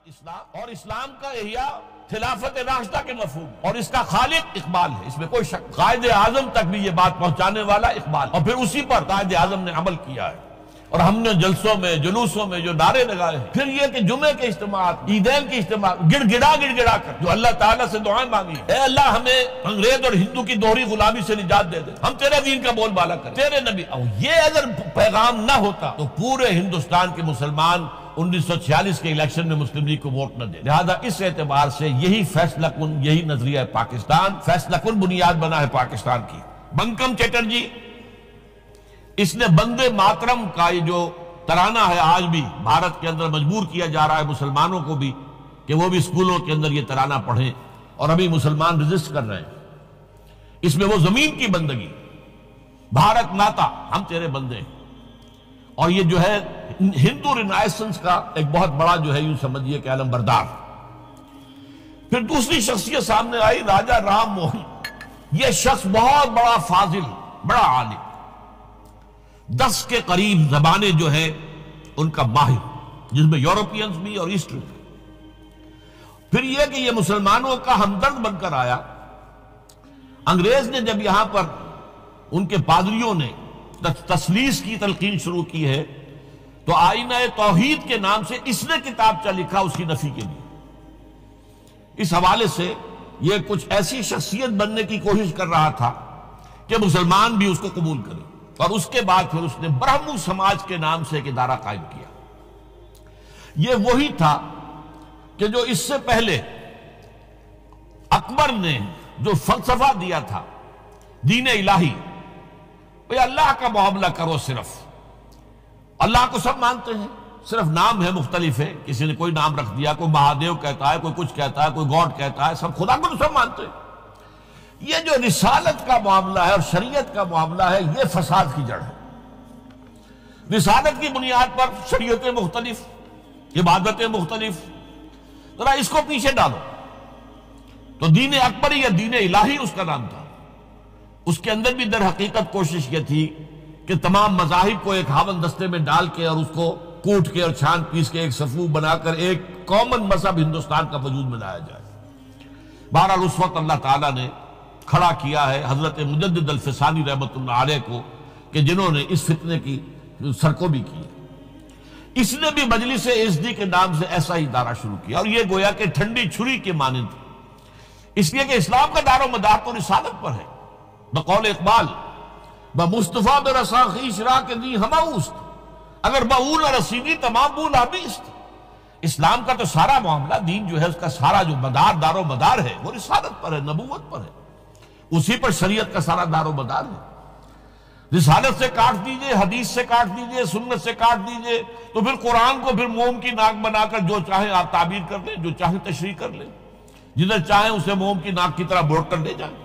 اسلام اور اسلام کا احیاء خلافت راشدہ کے مفہوم اور اس کا خالق اقبال ہے، اس میں کوئی شک۔ قائد اعظم تک بھی یہ بات پہنچانے والا اقبال، اور پھر اسی پر قائد اعظم نے عمل کیا ہے، اور ہم نے جلسوں میں جلوسوں میں جو نعرے لگائے ہیں۔ پھر یہ کہ جمعے کے اجتماعات، عیدین کے اجتماعات، گڑ گڑا کر جو اللہ تعالیٰ سے دعائیں مانگی، اے اللہ ہمیں انگریز اور ہندو کی دوہری غلامی سے نجات دے دے، ہم تیرے دین کا بول بالا کریں، تیرے نبی۔ یہ اگر پیغام نہ ہوتا تو پورے ہندوستان کے مسلمان 1946 کے الیکشن میں مسلم لیگ کو ووٹ نہ دے۔ لہذا اس اعتبار سے یہی فیصلہ کن، یہی نظریہ پاکستان، فیصلہ کن بنیاد بنا ہے پاکستان کی۔ بنکم چیٹرجی، اس نے بندے ماترم کا یہ جو ترانہ ہے آج بھی بھارت کے اندر مجبور کیا جا رہا ہے مسلمانوں کو بھی کہ وہ بھی اسکولوں کے اندر یہ ترانہ پڑھیں، اور ابھی مسلمان رجسٹ کر رہے ہیں۔ اس میں وہ زمین کی بندگی، بھارت ماتا ہم تیرے بندے ہیں، اور یہ جو ہے ہندو رینائسنس کا ایک بہت بڑا جو ہے یوں سمجھیے کہ علم بردار۔ پھر دوسری شخصیت سامنے آئی، راجہ رام موہن۔ یہ شخص بہت بڑا فاضل، بڑا عالم، 10 کے قریب زبانیں جو ہے ان کا ماہر، جس میں یورپینز بھی اور ایسٹرن بھی۔ پھر یہ کہ یہ مسلمانوں کا ہمدرد بن کر آیا۔ انگریز نے جب یہاں پر ان کے پادریوں نے تثلیث کی تلقین شروع کی ہے تو آئینہ توحید کے نام سے اس نے کتابچہ لکھا اس کی نفی کے لیے۔ اس حوالے سے یہ کچھ ایسی شخصیت بننے کی کوشش کر رہا تھا کہ مسلمان بھی اس کو قبول کریں، اور اس کے بعد پھر اس نے برہمو سماج کے نام سے ایک ادارہ قائم کیا۔ یہ وہی تھا کہ جو اس سے پہلے اکبر نے جو فلسفہ دیا تھا دین الہی، بھئی اللہ کا معاملہ کرو، صرف اللہ کو سب مانتے ہیں، صرف نام ہے مختلف ہے، کسی نے کوئی نام رکھ دیا، کوئی مہادیو کہتا ہے، کوئی کچھ کہتا ہے، کوئی گاڈ کہتا ہے، سب خدا کو تو سب مانتے ہیں۔ یہ جو رسالت کا معاملہ ہے اور شریعت کا معاملہ ہے، یہ فساد کی جڑ ہے۔ رسالت کی بنیاد پر شریعتیں مختلف، عبادتیں مختلف، ذرا اس کو پیچھے ڈالو۔ تو دین اکبری یا دین الہی اس کا نام تھا۔ اس کے اندر بھی در حقیقت کوشش یہ تھی کہ تمام مذاہب کو ایک ہاون دستے میں ڈال کے اور اس کو کوٹ کے اور چھان پیس کے ایک صفوف بنا کر ایک کامن مذہب ہندوستان کا وجود میں لایا جائے۔ بہرحال اس وقت اللہ تعالیٰ نے کھڑا کیا ہے حضرت مجدد الفسانی رحمۃ اللہ علیہ کو، کہ جنہوں نے اس فتنے کی سرکوبی کی۔ اس نے بھی مجلس ازدی کے نام سے ایسا ہی ادارہ شروع کیا، اور یہ گویا کہ ٹھنڈی چھری کے مانند، اس لیے کہ اسلام کا دار و مدار تو رسالت پر ہے۔ بقول اقبال، بمصطفیٰ برسا خویش را کے دی ہمہ اوست، اگر بہو نہ رسیدی تمام بول آبیست۔ اسلام کا تو سارا معاملہ، دین جو ہے اس کا سارا جو مدار، دار و مدار ہے، وہ رسالت پر ہے، نبوت پر ہے، اسی پر شریعت کا سارا دار و مدار ہے۔ رسالت سے کاٹ دیجئے، حدیث سے کاٹ دیجئے، سنت سے کاٹ دیجئے، تو پھر قرآن کو پھر موم کی ناک بنا کر جو چاہیں آپ تعبیر کر لیں، جو چاہیں تشریح کر لیں، جدھر چاہیں اسے موم کی ناک کی طرح بوٹ کر لے جائیں۔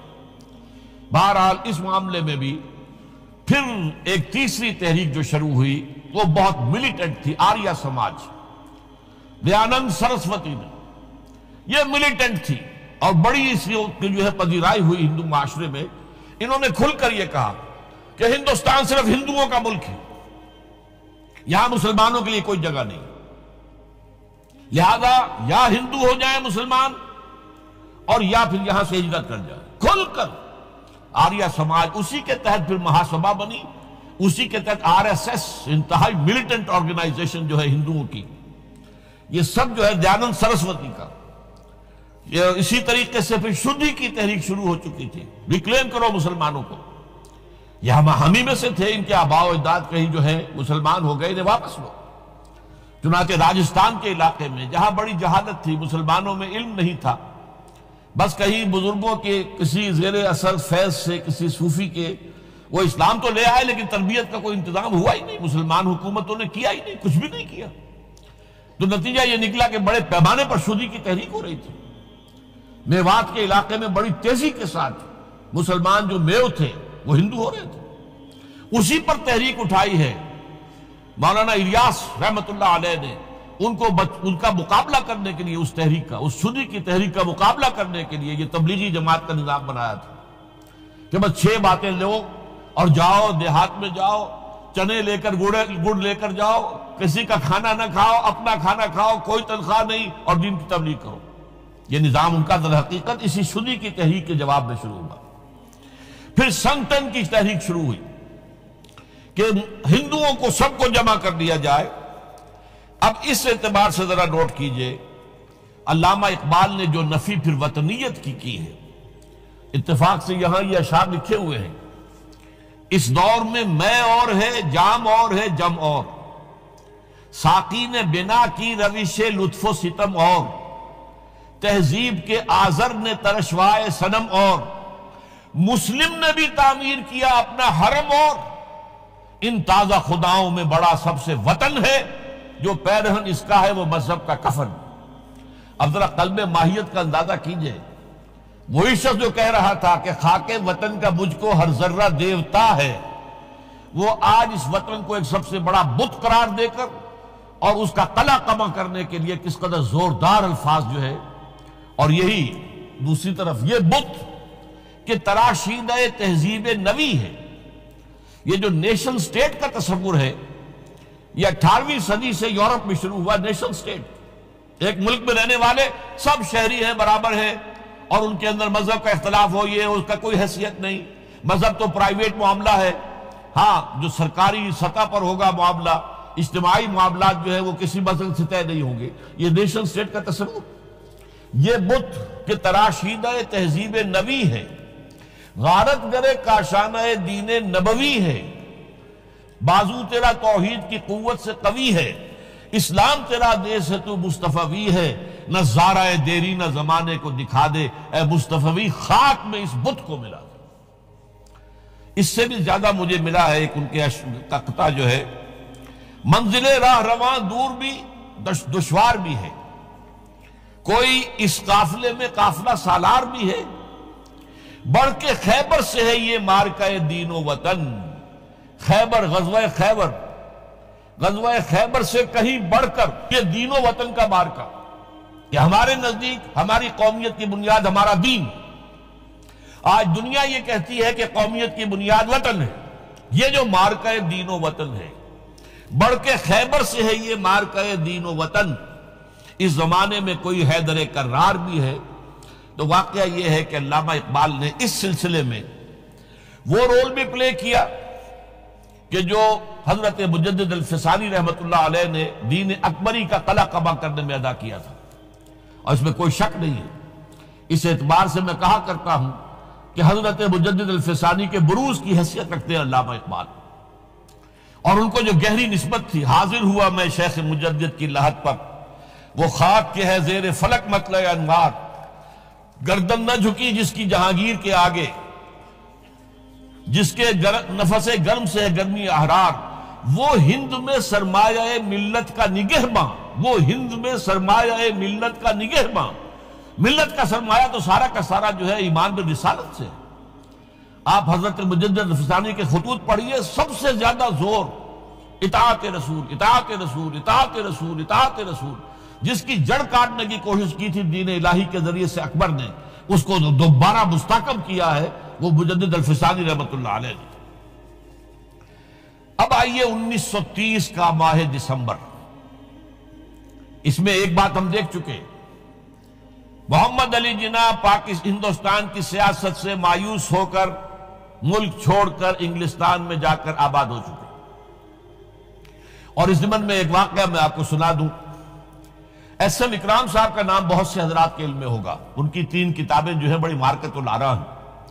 بہرحال اس معاملے میں بھی پھر ایک تیسری تحریک جو شروع ہوئی وہ بہت ملیٹنٹ تھی، آریہ سماج، دیانند سرسوتی نے۔ یہ ملیٹنٹ تھی اور بڑی اس کی جو ہے پذیرائی ہوئی ہندو معاشرے میں۔ انہوں نے کھل کر یہ کہا کہ ہندوستان صرف ہندوؤں کا ملک ہے، یہاں مسلمانوں کے لیے کوئی جگہ نہیں، لہذا یا ہندو ہو جائیں مسلمان اور یا پھر یہاں سے ہجرت کر جائیں۔ کھل کر آریہ سماج، اسی کے تحت پھر مہاسبھا بنی، اسی کے تحت RSS، انتہائی ملیٹنٹ آرگنائزیشن جو ہے ہندوؤں کی، یہ سب جو ہے دیانند سرسوتی کا۔ یہ اسی طریقے سے پھر شدھی کی تحریک شروع ہو چکی تھی، ریکلیم کرو مسلمانوں کو۔ یہ ہم ہی میں سے تھے، ان کے آباء و اجداد کہیں جو ہے مسلمان ہو گئے، انہیں واپس لو۔ چنانچہ راجستھان کے علاقے میں جہاں بڑی جہالت تھی، مسلمانوں میں علم نہیں تھا، بس کہیں بزرگوں کے کسی زیر اثر فیض سے، کسی صوفی کے، وہ اسلام تو لے آئے لیکن تربیت کا کوئی انتظام ہوا ہی نہیں، مسلمان حکومتوں نے کیا ہی نہیں، کچھ بھی نہیں کیا۔ تو نتیجہ یہ نکلا کہ بڑے پیمانے پر شدھی کی تحریک ہو رہی تھی۔ میوات کے علاقے میں بڑی تیزی کے ساتھ مسلمان جو میو تھے وہ ہندو ہو رہے تھے۔ اسی پر تحریک اٹھائی ہے مولانا الیاس رحمۃ اللہ علیہ نے، ان کا مقابلہ کرنے کے لیے، اس تحریک کا، اس شدھی کی تحریک کا مقابلہ کرنے کے لیے یہ تبلیغی جماعت کا نظام بنایا تھا کہ بس 6 باتیں لو اور جاؤ، دیہات میں جاؤ، چنے لے کر گڑ لے کر جاؤ، کسی کا کھانا نہ کھاؤ، اپنا کھانا کھاؤ، کوئی تنخواہ نہیں، اور دین کی تبلیغ کرو۔ یہ نظام ان کا در حقیقت اسی سنی کی تحریک کے جواب میں شروع ہوا۔ پھر سن 10 کی تحریک شروع ہوئی کہ ہندوؤں کو سب کو جمع کر دیا جائے۔ اب اس اعتبار سے ذرا نوٹ کیجئے، علامہ اقبال نے جو نفی پھر وطنیت کی ہے، اتفاق سے یہاں یہ اشعار لکھے ہوئے ہیں: اس دور میں میں اور ہے، جام اور ہے، جم اور، ساقی نے بنا کی روش لطف و ستم اور، تہذیب کے آزر نے ترشوائے صنم اور، مسلم نے بھی تعمیر کیا اپنا حرم اور، ان تازہ خداؤں میں بڑا سب سے وطن ہے، جو پیرہن اس کا ہے وہ مذہب کا کفن۔ اب ذرا قلب ماہیت کا اندازہ کیجئے، وہی شخص جو کہہ رہا تھا کہ خاک وطن کا مجھ کو ہر ذرہ دیوتا ہے، وہ آج اس وطن کو ایک سب سے بڑا بت قرار دے کر اور اس کا قلع قمع کرنے کے لیے کس قدر زوردار الفاظ جو ہے، اور یہی دوسری طرف یہ بت کہ تراشیدہ تہذیب نوی ہے۔ یہ جو نیشن سٹیٹ کا تصور ہے، یہ 18ویں صدی سے یورپ میں شروع ہوا۔ نیشن سٹیٹ، ایک ملک میں رہنے والے سب شہری ہیں، برابر ہیں، اور ان کے اندر مذہب کا اختلاف ہو، یہ اس کا کوئی حیثیت نہیں، مذہب تو پرائیویٹ معاملہ ہے، ہاں جو سرکاری سطح پر ہوگا معاملہ، اجتماعی معاملات جو ہے وہ کسی مذہب سے طے نہیں ہوں گے۔ یہ نیشن سٹیٹ کا تصور، یہ بت کہ تراشیدہ تہذیب نوی ہے، غارت گرے کاشانہ دین نبوی ہے، بازو تیرا توحید کی قوت سے قوی ہے، اسلام تیرا دیس ہے تو مصطفی ہے، نہ زارہ دیری نہ زمانے کو دکھا دے، اے مصطفی خاک میں اس بت کو ملا دے۔ اس سے بھی زیادہ مجھے ملا ہے ایک ان کے قطعہ جو ہے: منزل راہ رواں دور بھی دشوار بھی ہے، کوئی اس قافلے میں قافلہ سالار بھی ہے، بڑھ کے خیبر سے ہے یہ مارکہ دین و وطن۔ خیبر، غزوہ خیبر سے کہیں بڑھ کر یہ دین و وطن کا مارکہ، کہ ہمارے نزدیک ہماری قومیت کی بنیاد ہمارا دین۔ آج دنیا یہ کہتی ہے کہ قومیت کی بنیاد وطن ہے، یہ جو مارکہ دین و وطن ہے، بڑھ کے خیبر سے ہے یہ مارکہ دین و وطن۔ اس زمانے میں کوئی حیدر کرار بھی ہے۔ تو واقعہ یہ ہے کہ علامہ اقبال نے اس سلسلے میں وہ رول بھی پلے کیا کہ جو حضرت مجدد الفسانی رحمۃ اللہ علیہ نے دین اکبری کا قلع قمع کرنے میں ادا کیا تھا، اور اس میں کوئی شک نہیں ہے۔ اس اعتبار سے میں کہا کرتا ہوں کہ حضرت مجدد الفسانی کے بروز کی حیثیت رکھتے ہیں علامہ اقبال، اور ان کو جو گہری نسبت تھی: حاضر ہوا میں شیخ مجدد کی لحد پر، وہ خاک کے ہے زیر فلک مطلع انوار، گردن نہ جھکی جس کی جہانگیر کے آگے، جس کے نفس گرم سے ہے گرمی احرار، وہ ہند میں سرمایہ ملت کا نگہباں، وہ ہند میں سرمایہ ملت کا نگہباں۔ ملت کا سرمایہ تو سارا کا سارا جو ہے ایمان بالرسالت سے۔ آپ حضرت مجدد الفسانی کے خطوط پڑھیے، سب سے زیادہ زور اطاعت رسول، اطاعت رسول، اطاعت رسول، اطاعت رسول۔ جس کی جڑ کاٹنے کی کوشش کی تھی دین الہی کے ذریعے سے اکبر نے، اس کو دوبارہ مستحکم کیا ہے وہ مجدد الفسانی رحمۃ اللہ علیہ نے۔ اب آئیے 1930 کا ماہ دسمبر، اس میں ایک بات ہم دیکھ چکے، محمد علی جناح ہندوستان کی سیاست سے مایوس ہو کر ملک چھوڑ کر انگلستان میں جا کر آباد ہو چکے۔ اور اس ضمن میں ایک واقعہ میں آپ کو سنا دوں۔ ایس ایم اکرام صاحب کا نام بہت سے حضرات کے علم میں ہوگا، ان کی 3 کتابیں جو ہیں بڑی مارکت الآراء ہیں: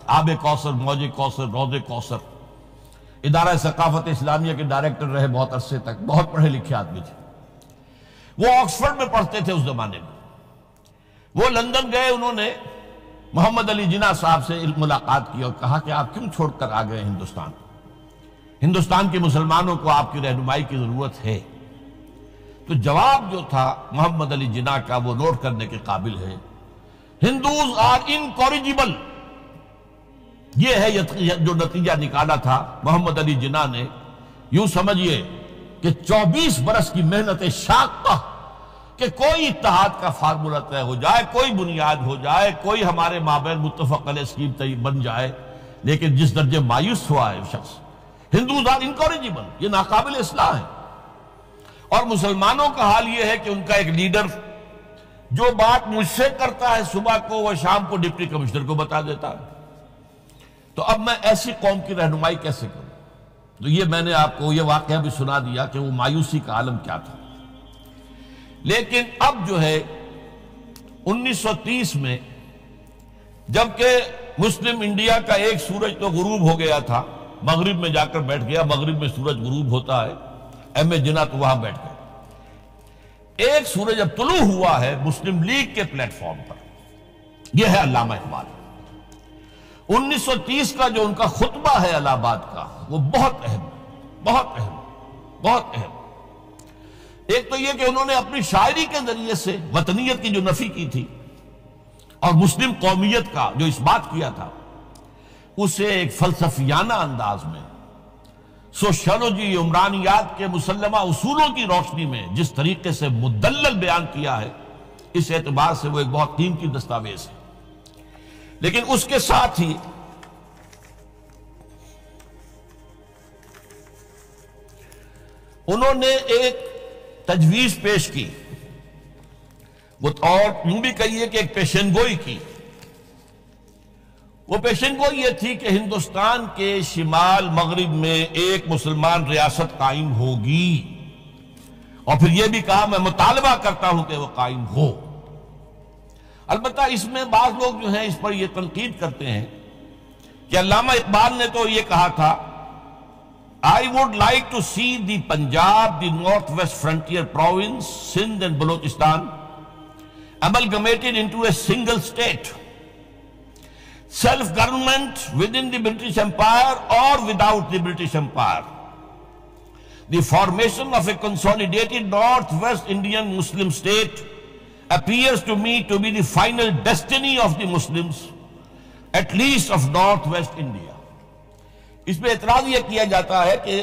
آب کوثر، موج کوثر، روض کوثر۔ ادارہ ثقافت اسلامیہ کے ڈائریکٹر رہے بہت عرصے تک، بہت پڑھے لکھے آدمی تھے۔ وہ آکسفورڈ میں پڑھتے تھے اس زمانے میں۔ وہ لندن گئے، انہوں نے محمد علی جناح صاحب سے ملاقات کی اور کہا کہ آپ کیوں چھوڑ کر آ گئے ہندوستان؟ ہندوستان کے مسلمانوں کو آپ کی رہنمائی کی ضرورت ہے۔ تو جواب جو تھا محمد علی جناح کا وہ نوٹ کرنے کے قابل ہے: ہندوز آر انکوریجیبل۔ یہ ہے جو نتیجہ نکالا تھا محمد علی جناح نے۔ یوں سمجھئے کہ 24 برس کی محنت شاقہ کہ کوئی اتحاد کا فارمولہ طے ہو جائے، کوئی بنیاد ہو جائے، کوئی ہمارے مابین متفق علیہ اسکیم بن جائے، لیکن جس درجے مایوس ہوا ہے شخص، ہندوز آر انکوریجیبل، یہ ناقابل اصلاح ہے۔ اور مسلمانوں کا حال یہ ہے کہ ان کا ایک لیڈر جو بات مجھ سے کرتا ہے صبح کو وہ شام کو ڈپٹی کمشنر کو بتا دیتا ہے۔ تو اب میں ایسی قوم کی رہنمائی کیسے کروں؟ تو یہ میں نے آپ کو یہ واقعہ بھی سنا دیا کہ وہ مایوسی کا عالم کیا تھا۔ لیکن اب جو ہے 1930 میں جبکہ مسلم انڈیا کا ایک سورج تو غروب ہو گیا تھا، مغرب میں جا کر بیٹھ گیا، مغرب میں سورج غروب ہوتا ہے، ایم اے جناح تو وہاں بیٹھ گئے، ایک سورج اب طلوع ہوا ہے مسلم لیگ کے پلیٹ فارم پر، یہ ہے علامہ اقبال۔ 1930 کا جو ان کا خطبہ ہے الہ آباد کا، وہ بہت اہم، بہت اہم، بہت اہم۔ ایک تو یہ کہ انہوں نے اپنی شاعری کے ذریعے سے وطنیت کی جو نفی کی تھی اور مسلم قومیت کا جو اس بات کیا تھا، اسے ایک فلسفیانہ انداز میں سوشیولوجی عمرانیات کے مسلمہ اصولوں کی روشنی میں جس طریقے سے مدلل بیان کیا ہے، اس اعتبار سے وہ ایک بہت قیمتی دستاویز ہے۔ لیکن اس کے ساتھ ہی انہوں نے ایک تجویز پیش کی، اور یوں بھی کہیے کہ ایک پیشن گوئی کی۔ وہ پیشن گوئی یہ تھی کہ ہندوستان کے شمال مغرب میں ایک مسلمان ریاست قائم ہوگی، اور پھر یہ بھی کہا میں مطالبہ کرتا ہوں کہ وہ قائم ہو۔ البتہ اس میں بعض لوگ جو ہیں اس پر یہ تنقید کرتے ہیں کہ علامہ اقبال نے تو یہ کہا تھا I would like to see the Punjab, the northwest frontier province, Sindh and Balochistan amalgamated into a single state, self-government within the British Empire or without the British Empire. The formation of a consolidated northwest Indian Muslim state appears to me to be the final destiny of the Muslims, at least of northwest India. اس میں اعتراض یہ کیا جاتا ہے کہ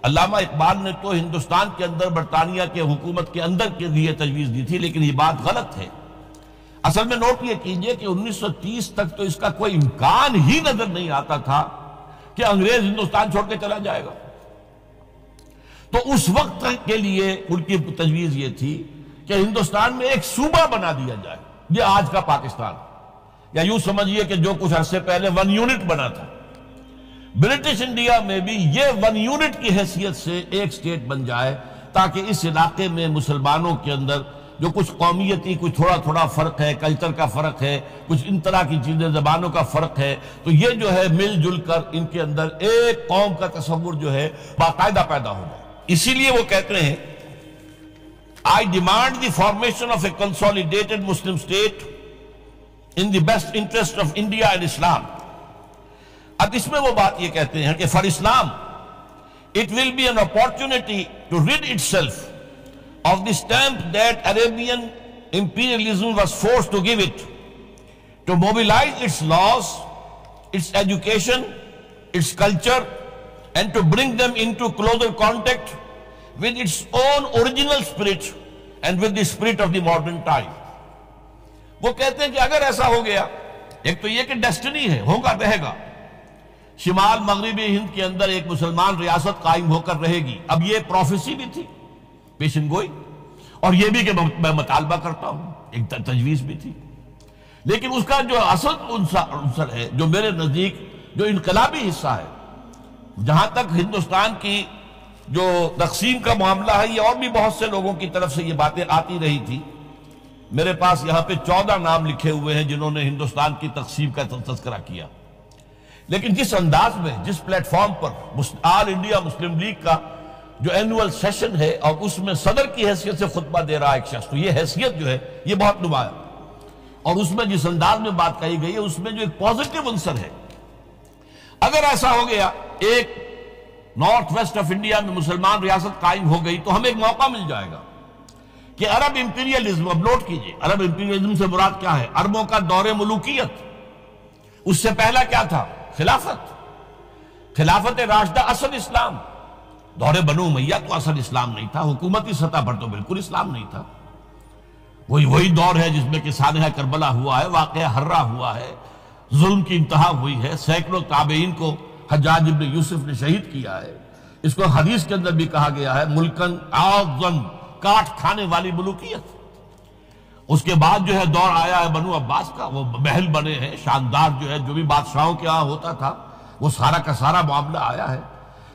علامہ اقبال نے تو ہندوستان کے اندر برطانیہ کے حکومت کے اندر کے لیے تجویز دی تھی، لیکن یہ بات غلط ہے۔ اصل میں نوٹ یہ کیجئے کہ 1930 تک تو اس کا کوئی امکان ہی نظر نہیں آتا تھا کہ انگریز ہندوستان چھوڑ کے چلا جائے گا۔ تو اس وقت کے لیے ان کی تجویز یہ تھی کہ ہندوستان میں ایک صوبہ بنا دیا جائے، یہ آج کا پاکستان، یا یوں سمجھیے کہ جو کچھ عرصے پہلے 1 یونٹ بنا تھا، برٹش انڈیا میں بھی یہ 1 یونٹ کی حیثیت سے ایک سٹیٹ بن جائے، تاکہ اس علاقے میں مسلمانوں کے اندر جو کچھ قومیتی کچھ تھوڑا تھوڑا فرق ہے، کلچر کا فرق ہے، کچھ ان طرح کی چیزیں، زبانوں کا فرق ہے، تو یہ جو ہے مل جل کر ان کے اندر ایک قوم کا تصور جو ہے باقاعدہ پیدا ہو جائے۔ اسی لیے وہ کہتے ہیں I demand the formation of a consolidated Muslim state in the best interest of India and Islam. اب اس میں وہ بات یہ کہتے ہیں کہ for Islam it will be an opportunity to rid itself of the stamp that Arabian imperialism was forced to give it, to mobilize its laws, its education, its culture, and to bring them into closer contact with its own original spirit and with the spirit of the modern time. وہ کہتے ہیں کہ اگر ایسا ہو گیا، ایک تو یہ کہ ڈیسٹنی ہے، ہوگا رہے گا، شمال مغربی ہند کے اندر ایک مسلمان ریاست قائم ہو کر رہے گی۔ اب یہ پروفیسی بھی تھی، پیشن گوئی، اور یہ بھی کہ میں مطالبہ کرتا ہوں، ایک تجویز بھی تھی۔ لیکن اس کا جو اصل عنصر ہے، جو میرے نزدیک جو انقلابی حصہ ہے، جہاں تک ہندوستان کی جو تقسیم کا معاملہ ہے، یہ اور بھی بہت سے لوگوں کی طرف سے یہ باتیں آتی رہی تھی۔ میرے پاس یہاں پہ 14 نام لکھے ہوئے ہیں جنہوں نے ہندوستان کی تقسیم کا تذکرہ کیا، لیکن جس انداز میں، جس پلیٹ فارم پر آل انڈیا مسلم لیگ کا جو اینول سیشن ہے اور اس میں صدر کی حیثیت سے خطبہ دے رہا ایک شخص، تو یہ حیثیت جو ہے یہ بہت نمایاں، اور اس میں جس انداز میں بات کہی گئی ہے اس میں جو ایک پازیٹیو عنصر ہے۔ اگر ایسا ہو گیا، ایک نارتھ ویسٹ آف انڈیا میں مسلمان ریاست قائم ہو گئی، تو ہمیں ایک موقع مل جائے گا کہ عرب امپیریلزم، اب نوٹ کیجئے، عرب امپیریلزم سے مراد کیا ہے؟ عربوں کا دور ملوکیت۔ اس سے پہلا کیا تھا؟ خلافت راشدہ، اصل اسلام۔ دور بنو امیہ تو اصل اسلام نہیں تھا، حکومتی سطح پر تو بالکل اسلام نہیں تھا۔ وہی دور ہے جس میں کہ سانحہ کربلا ہوا ہے، واقعہ ہرہ ہوا ہے، ظلم کی انتہا ہوئی ہے، سینکڑوں تابعین کو حجاج ابن یوسف نے شہید کیا ہے، اس کو حدیث کے اندر بھی کہا گیا ہے ملکن اعظم، کاٹ کھانے والی ملوکیت۔ اس کے بعد جو ہے دور آیا ہے بنو عباس کا، وہ محل بنے ہیں شاندار، جو ہے جو بھی بادشاہوں کے ہاں ہوتا تھا وہ سارا کا سارا معاملہ آیا ہے۔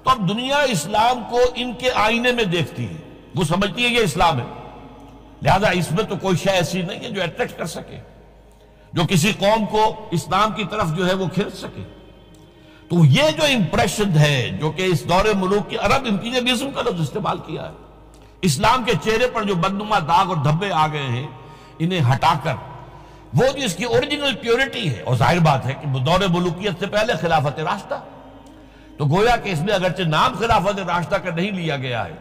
تو اب دنیا اسلام کو ان کے آئینے میں دیکھتی ہے، وہ سمجھتی ہے یہ اسلام ہے، لہذا اس میں تو کوئی شے ایسی نہیں ہے جو اٹریکٹ کر سکے، جو کسی قوم کو اسلام کی طرف جو ہے وہ کھینچ سکے۔ تو یہ جو امپریشن ہے جو کہ اس دور ملوک کی عرب امپیریلزم کا لفظ استعمال کیا ہے، اسلام کے چہرے پر جو بدنما داغ اور دھبے آ گئے ہیں، انہیں ہٹا کر وہ جو اس کی اوریجنل پیورٹی ہے، اور ظاہر بات ہے کہ دور ملوکیت سے پہلے خلافت راشدہ، تو گویا کہ اس میں اگرچہ نام خلافت راشدہ کا نہیں لیا گیا ہے،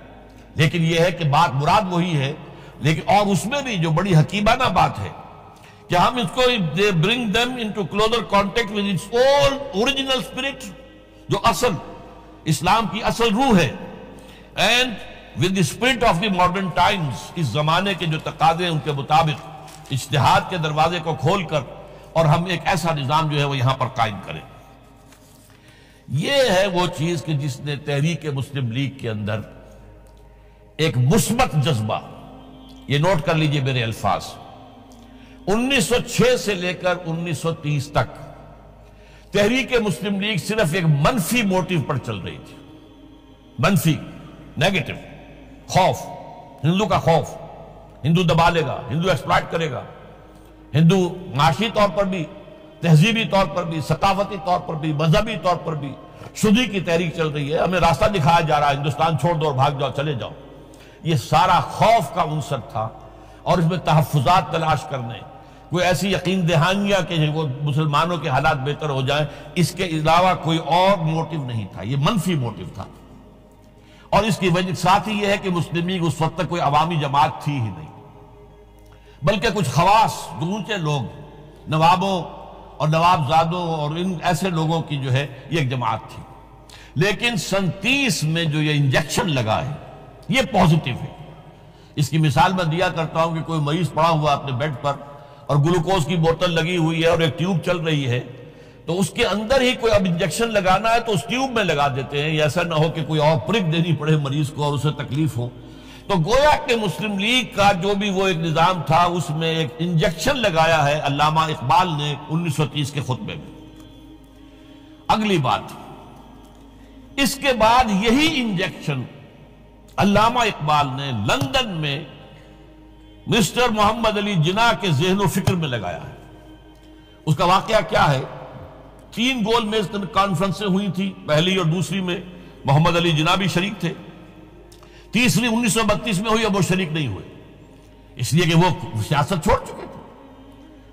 لیکن یہ ہے کہ بات مراد وہی ہے، لیکن اور اس میں بھی جو بڑی حکیمانہ بات ہے کہ ہم اس کو bring them into closer contact with its own original spirit، جو اصل اسلام کی اصل روح ہے، and with the spirit of the modern times، اس زمانے کے جو تقاضے ہیں ان کے مطابق اجتہاد کے دروازے کو کھول کر، اور ہم ایک ایسا نظام جو ہے وہ یہاں پر قائم کریں۔ یہ ہے وہ چیز کہ جس نے تحریک مسلم لیگ کے اندر ایک مثبت جذبہ، یہ نوٹ کر لیجئے میرے الفاظ، 1906 سے لے کر 1930 تک تحریک مسلم لیگ صرف ایک منفی موٹیو پر چل رہی تھی، منفی، نیگیٹو، خوف، ہندو کا خوف، ہندو دبا لے گا، ہندو ایکسپلائٹ کرے گا، ہندو معاشی طور پر بھی، تہذیبی طور پر بھی، ثقافتی طور پر بھی، مذہبی طور پر بھی شدی کی تحریک چل رہی ہے، ہمیں راستہ دکھایا جا رہا ہے، ہندوستان چھوڑ دو اور بھاگ جاؤ، چلے جاؤ۔ یہ سارا خوف کا عنصر تھا، اور اس میں تحفظات تلاش کرنے، کوئی ایسی یقین دہانیاں کہ وہ مسلمانوں کے حالات بہتر ہو جائیں، اس کے علاوہ کوئی اور موٹیو نہیں تھا، یہ منفی موٹیو تھا۔ اور اس کی وجہ ساتھ ہی یہ ہے کہ مسلم لیگ اس وقت تک کوئی عوامی جماعت تھی ہی نہیں، بلکہ کچھ خواص، جو اونچے لوگ، نوابوں اور نواب زادوں اور ان ایسے لوگوں کی جو ہے یہ ایک جماعت تھی۔ لیکن 1937 میں جو یہ انجیکشن لگا ہے یہ پوزیٹیو ہے۔ اس کی مثال میں دیا کرتا ہوں کہ کوئی مریض پڑا ہوا اپنے بیڈ پر اور گلوکوز کی بوتل لگی ہوئی ہے اور ایک ٹیوب چل رہی ہے، تو اس کے اندر ہی کوئی اب انجیکشن لگانا ہے تو اس ٹیوب میں لگا دیتے ہیں، ایسا نہ ہو کہ کوئی اور پرک دینی پڑے مریض کو اور اسے تکلیف ہو۔ تو گویا کہ مسلم لیگ کا جو بھی وہ ایک نظام تھا، اس میں ایک انجیکشن لگایا ہے علامہ اقبال نے 1930 کے خطبے میں۔ اگلی بات، اس کے بعد یہی انجیکشن علامہ اقبال نے لندن میں مسٹر محمد علی جناح کے ذہن و فکر میں لگایا ہے۔ اس کا واقعہ کیا ہے؟ 3 گول میز کانفرنسیں ہوئی تھی، پہلی اور دوسری میں محمد علی جناح بھی شریک تھے، تیسری 1932 میں ہوئی، اب وہ شریک نہیں ہوئے، اس لیے کہ وہ سیاست چھوڑ چکے تھے،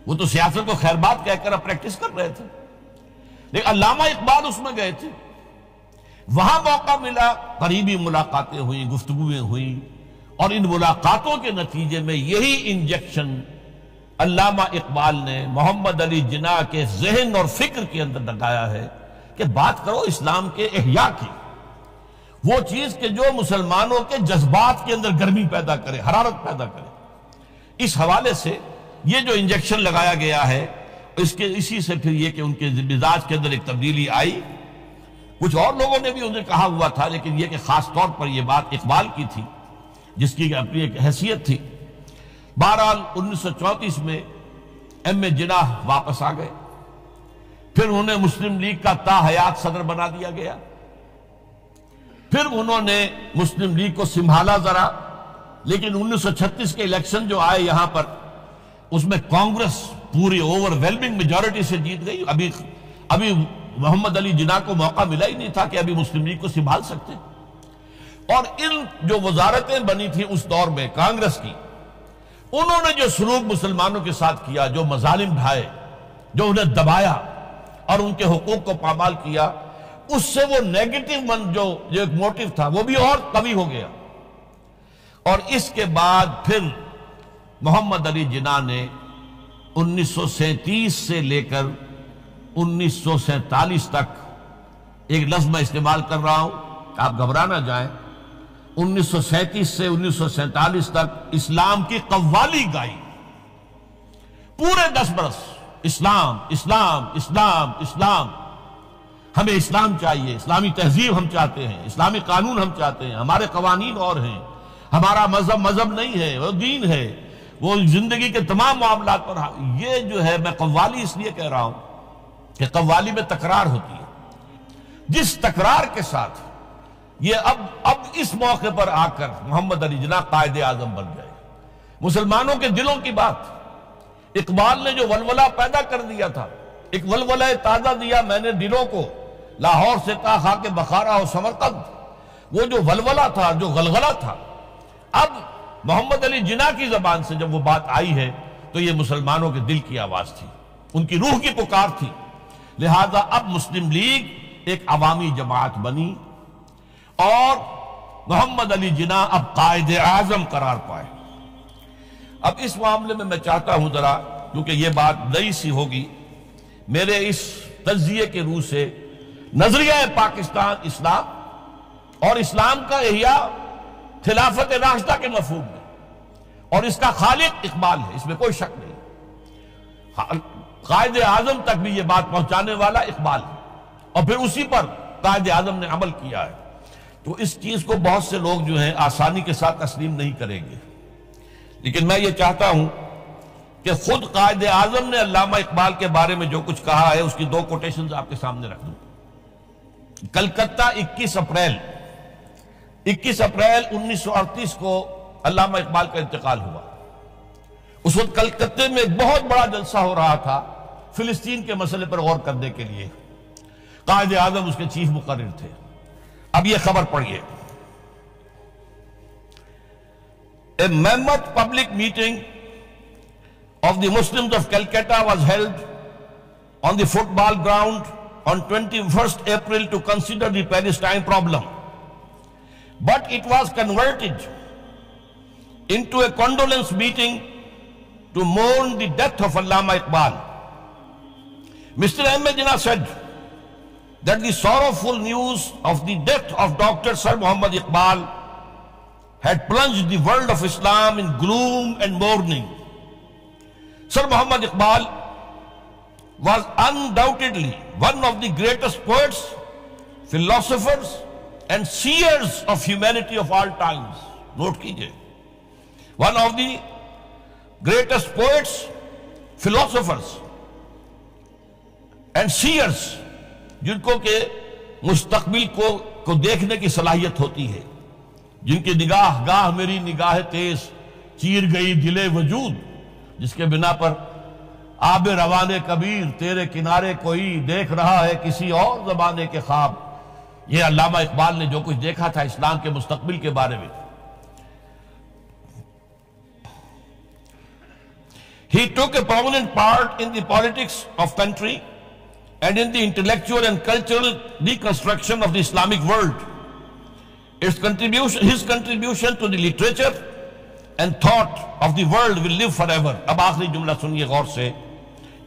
وہ تو سیاست کو خیر بات کہہ کر اب پریکٹس کر رہے تھے، لیکن علامہ اقبال اس میں گئے تھے، وہاں موقع ملا، قریبی ملاقاتیں ہوئیں، گفتگویں ہوئیں، اور ان ملاقاتوں کے نتیجے میں یہی انجیکشن علامہ اقبال نے محمد علی جناح کے ذہن اور فکر کے اندر لگایا ہے کہ بات کرو اسلام کے احیاء کی، وہ چیز کہ جو مسلمانوں کے جذبات کے اندر گرمی پیدا کرے، حرارت پیدا کرے۔ اس حوالے سے یہ جو انجیکشن لگایا گیا ہے، اسی سے پھر یہ کہ ان کے مزاج کے اندر ایک تبدیلی آئی۔ کچھ اور لوگوں نے بھی انہیں کہا ہوا تھا، لیکن یہ کہ خاص طور پر یہ بات اقبال کی تھی، جس کی اپنی ایک حیثیت تھی۔ بہرحال 1934 میں ایم اے جناح واپس آ گئے، پھر انہیں مسلم لیگ کا تا حیات صدر بنا دیا گیا، پھر انہوں نے مسلم لیگ کو سنبھالا ذرا، لیکن 1936 کے الیکشن جو آئے یہاں پر، اس میں کانگریس پوری اوور ویلمنگ میجورٹی سے جیت گئی۔ ابھی محمد علی جناح کو موقع ملا ہی نہیں تھا کہ ابھی مسلم لیگ کو سنبھال سکتے، اور ان جو وزارتیں بنی تھیں اس دور میں کانگریس کی، انہوں نے جو سلوک مسلمانوں کے ساتھ کیا، جو مظالم ڈھائے، جو انہیں دبایا اور ان کے حقوق کو پامال کیا، اس سے وہ نیگیٹو جو ایک موٹیو تھا وہ بھی اور قوی ہو گیا۔ اور اس کے بعد پھر محمد علی جناح نے 1937 سے لے کر 1947 تک، ایک لفظ میں استعمال کر رہا ہوں، آپ گھبرا نہ جائیں، 1937 سے 1947 تک اسلام کی قوالی گائی، پورے 10 برس اسلام اسلام اسلام اسلام، ہمیں اسلام چاہیے، اسلامی تہذیب ہم چاہتے ہیں، اسلامی قانون ہم چاہتے ہیں، ہمارے قوانین اور ہیں، ہمارا مذہب نہیں ہے، وہ دین ہے، وہ زندگی کے تمام معاملات پر۔ یہ جو ہے، میں قوالی اس لیے کہہ رہا ہوں کہ قوالی میں تکرار ہوتی ہے، جس تکرار کے ساتھ یہ اب اس موقع پر آ کر محمد علی جناح قائد اعظم بن گئے، مسلمانوں کے دلوں کی بات، اقبال نے جو ولولہ پیدا کر دیا تھا، ایک ولولہ تازہ دیا میں نے دلوں کو، لاہور سے تا خاک بخارا و سمرقند، وہ جو ولولہ تھا، جو غلغلہ تھا، اب محمد علی جناح کی زبان سے جب وہ بات آئی ہے تو یہ مسلمانوں کے دل کی آواز تھی، ان کی روح کی پکار تھی۔ لہذا اب مسلم لیگ ایک عوامی جماعت بنی اور محمد علی جناح اب قائد اعظم قرار پائے۔ اب اس معاملے میں چاہتا ہوں ذرا، کیونکہ یہ بات نئی سی ہوگی، میرے اس تجزیے کے روح سے نظریہ پاکستان اسلام اور اسلام کا احیاء خلافت راشدہ کے مفہوم میں، اور اس کا خالق اقبال ہے، اس میں کوئی شک نہیں، قائد اعظم تک بھی یہ بات پہنچانے والا اقبال ہے، اور پھر اسی پر قائد اعظم نے عمل کیا ہے۔ تو اس چیز کو بہت سے لوگ جو ہیں آسانی کے ساتھ تسلیم نہیں کریں گے، لیکن میں یہ چاہتا ہوں کہ خود قائد اعظم نے علامہ اقبال کے بارے میں جو کچھ کہا ہے، اس کی دو کوٹیشنز آپ کے سامنے رکھ دوں۔ کلکتہ 21 اپریل 1938 کو علامہ اقبال کا انتقال ہوا۔ اس وقت کلکتہ میں ایک بہت بڑا جلسہ ہو رہا تھا فلسطین کے مسئلے پر غور کرنے کے لیے، قائد اعظم اس کے چیف مقرر تھے۔ اب یہ خبر پڑھیے، A mammoth public meeting of the Muslims of Calcutta was held on the football ground on 21st April to consider the Palestine problem. But it was converted into a condolence meeting to mourn the death of Allama Iqbal. Mr. Ahmed Jinnah said that the sorrowful news of the death of Dr. Sir Muhammad Iqbal had plunged the world of Islam in gloom and mourning. Sir Muhammad Iqbal was undoubtedly one of the greatest poets, philosophers, and seers of humanity of all times. Note kijiye. One of the greatest poets, philosophers, and seers, جن کو کہ مستقبل کو دیکھنے کی صلاحیت ہوتی ہے، جن کی نگاہ گاہ میری نگاہ تیز چیر گئی دل وجود، جس کے بنا پر آب روان کبیر تیرے کنارے کوئی دیکھ رہا ہے کسی اور زمانے کے خواب۔ یہ علامہ اقبال نے جو کچھ دیکھا تھا اسلام کے مستقبل کے بارے میں۔ He took a prominent part in the politics of country and in the intellectual and cultural reconstruction of the Islamic world. His contribution to the literature and thought of the world will live forever. اب آخری جملہ سنیے غور سے۔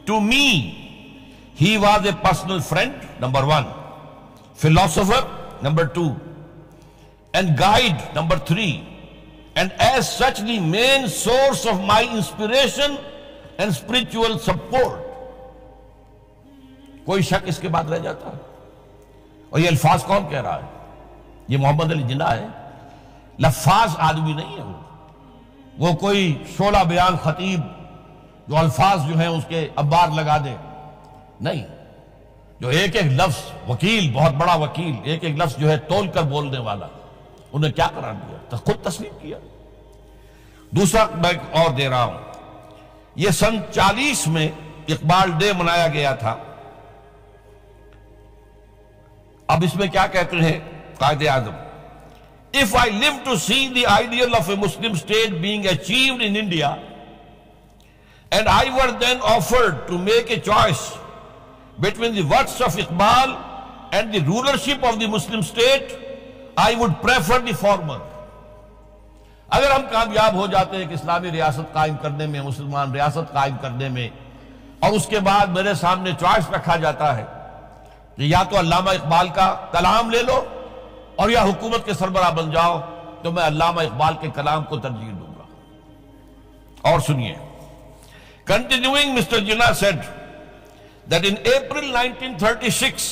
To me, he was a personal friend, number one, philosopher, number two, and guide, number three, and as such the main source of my inspiration and spiritual support. کوئی شک اس کے بعد رہ جاتا ہے؟ اور یہ الفاظ کون کہہ رہا ہے؟ یہ محمد علی جناح ہے، لفاظ آدمی نہیں ہے وہ کوئی شعلہ بیان خطیب جو الفاظ جو ہیں اس کے ابار لگا دے، نہیں، جو ایک ایک لفظ، وکیل، بہت بڑا وکیل، ایک ایک لفظ جو ہے تول کر بولنے والا، انہیں کیا قرار دیا؟ خود تسلیم کیا۔ دوسرا میں اور دے رہا ہوں، یہ سن 40 میں اقبال ڈے منایا گیا تھا۔ اب اس میں کیا کہتے ہیں Quaid Azam? If I live to see the ideal of a Muslim state being achieved in India, and I were then offered to make a choice between the works of Iqbal and the rulership of the Muslim state, I would prefer the former. اگر ہم کامیاب ہو جاتے ہیں کہ اسلامی ریاست قائم کرنے میں، مسلمان ریاست قائم کرنے میں، اور اس کے بعد میرے سامنے چوائس رکھا جاتا ہے کہ یا تو علامہ اقبال کا کلام لے لو اور یا حکومت کے سربراہ بن جاؤ، تو میں علامہ اقبال کے کلام کو ترجیح دوں گا۔ اور سنیے، Continuing, Mr. Jinnah said that in April 1936,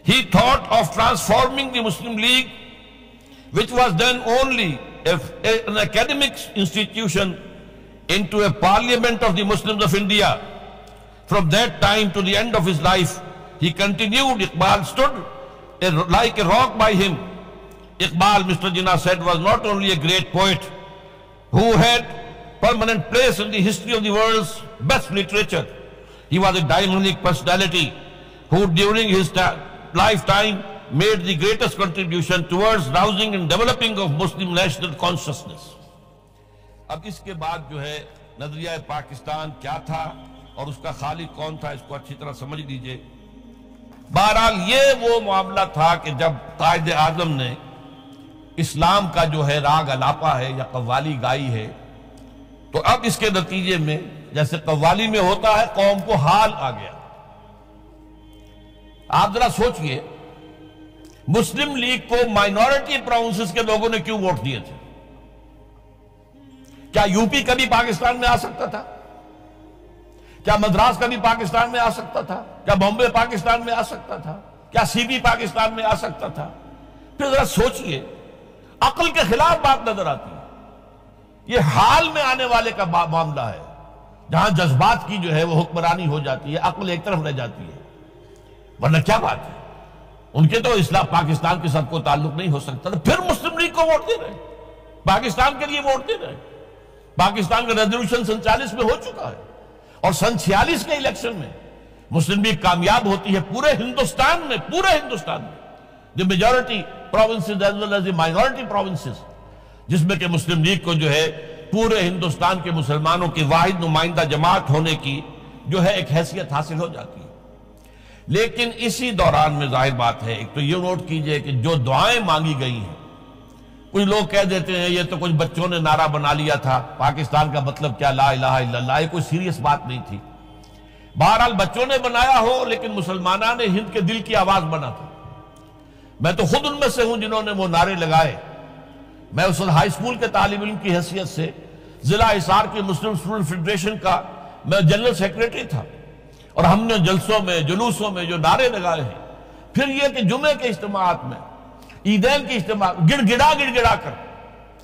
He thought of transforming the Muslim League, which was then only an academic institution, into a parliament of the Muslims of India. From that time to the end of his life, he continued. Iqbal stood like a rock by him. Iqbal, Mr. Jinnah said, was not only a great poet who had permanent place in the history of the world's best literature. He was a dynamic personality who during his lifetime made the greatest contribution towards rousing and developing of Muslim national consciousness. اب اس کے بعد جو ہے نظریہ پاکستان کیا تھا اور اس کا خالق کون تھا، اس کو اچھی طرح سمجھ لیجئے۔ بہرحال یہ وہ معاملہ تھا کہ جب قائد اعظم نے اسلام کا جو ہے راگ الاپا ہے یا قوالی گائی ہے، تو اب اس کے نتیجے میں جیسے قوالی میں ہوتا ہے قوم کو حال آ گیا۔ آپ ذرا سوچئے مسلم لیگ کو مائنورٹی پروونسز کے لوگوں نے کیوں ووٹ دیے تھے؟ کیا یو پی کبھی پاکستان میں آ سکتا تھا؟ کیا مدراس کبھی پاکستان میں آ سکتا تھا؟ کیا بامبے پاکستان میں آ سکتا تھا؟ کیا سی بی پاکستان میں آ سکتا تھا؟ پھر ذرا سوچئے، عقل کے خلاف بات نظر آتی ہے۔ یہ حال میں آنے والے کا معاملہ ہے، جہاں جذبات کی جو ہے وہ حکمرانی ہو جاتی ہے، عقل ایک طرف رہ جاتی ہے۔ ورنہ کیا بات ہے، ان کے تو اسلام پاکستان کے ساتھ کوئی تعلق نہیں ہو سکتا تھا، پھر مسلم لیگ کو ووٹ دے رہے، پاکستان کے لیے ووٹ دے رہے۔ پاکستان کا ریزولوشن 47 میں ہو چکا ہے، اور 46 کے الیکشن میں مسلم لیگ کامیاب ہوتی ہے پورے ہندوستان میں، the majority provinces as well as the minority provinces, جس میں کہ مسلم لیگ کو جو ہے پورے ہندوستان کے مسلمانوں کی واحد نمائندہ جماعت ہونے کی جو ہے ایک حیثیت حاصل ہو جاتی ہے۔ لیکن اسی دوران میں ظاہر بات ہے، ایک تو یہ نوٹ کیجئے کہ جو دعائیں مانگی گئی ہیں، کچھ لوگ کہہ دیتے ہیں یہ تو کچھ بچوں نے نعرہ بنا لیا تھا، پاکستان کا مطلب کیا لا الہ الا اللہ، یہ کوئی سیریس بات نہیں تھی۔ بہرحال بچوں نے بنایا ہو، لیکن مسلمانوں نے ہند کے دل کی آواز بنا تھا۔ میں تو خود ان میں سے ہوں جنہوں نے وہ نعرے لگائے۔ میں اس وقت ہائی اسکول کے طالب علم کی حیثیت سے ضلع حصار کی مسلم اسٹوڈنٹ فیڈریشن کا میں جنرل سیکریٹری تھا، اور ہم نے جلسوں میں جلوسوں میں جو نعرے لگائے ہیں، پھر یہ کہ جمعے کے اجتماعات میں، عیدین کی اجتماع گڑ گڑا کر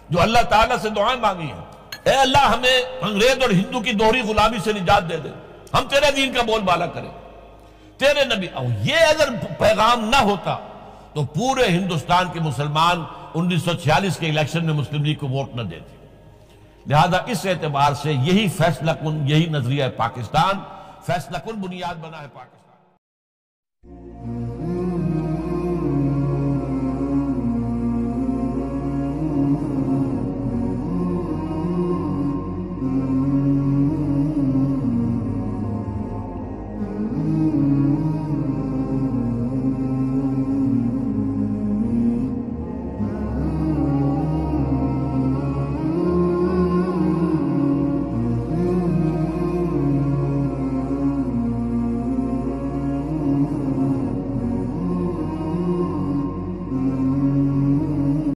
جو اللہ تعالیٰ سے دعائیں مانگی ہیں، اے اللہ ہمیں انگریز اور ہندو کی دوہری غلامی سے نجات دے دے، ہم تیرے دین کا بول بالا کریں، تیرے نبی۔ یہ اگر پیغام نہ ہوتا تو پورے ہندوستان کے مسلمان 1946 کے الیکشن میں مسلم لیگ کو ووٹ نہ دیتے۔ لہذا اس اعتبار سے یہی فیصلہ کن، یہی نظریہ پاکستان فیصلہ کن بنیاد بنا ہے پاکستان۔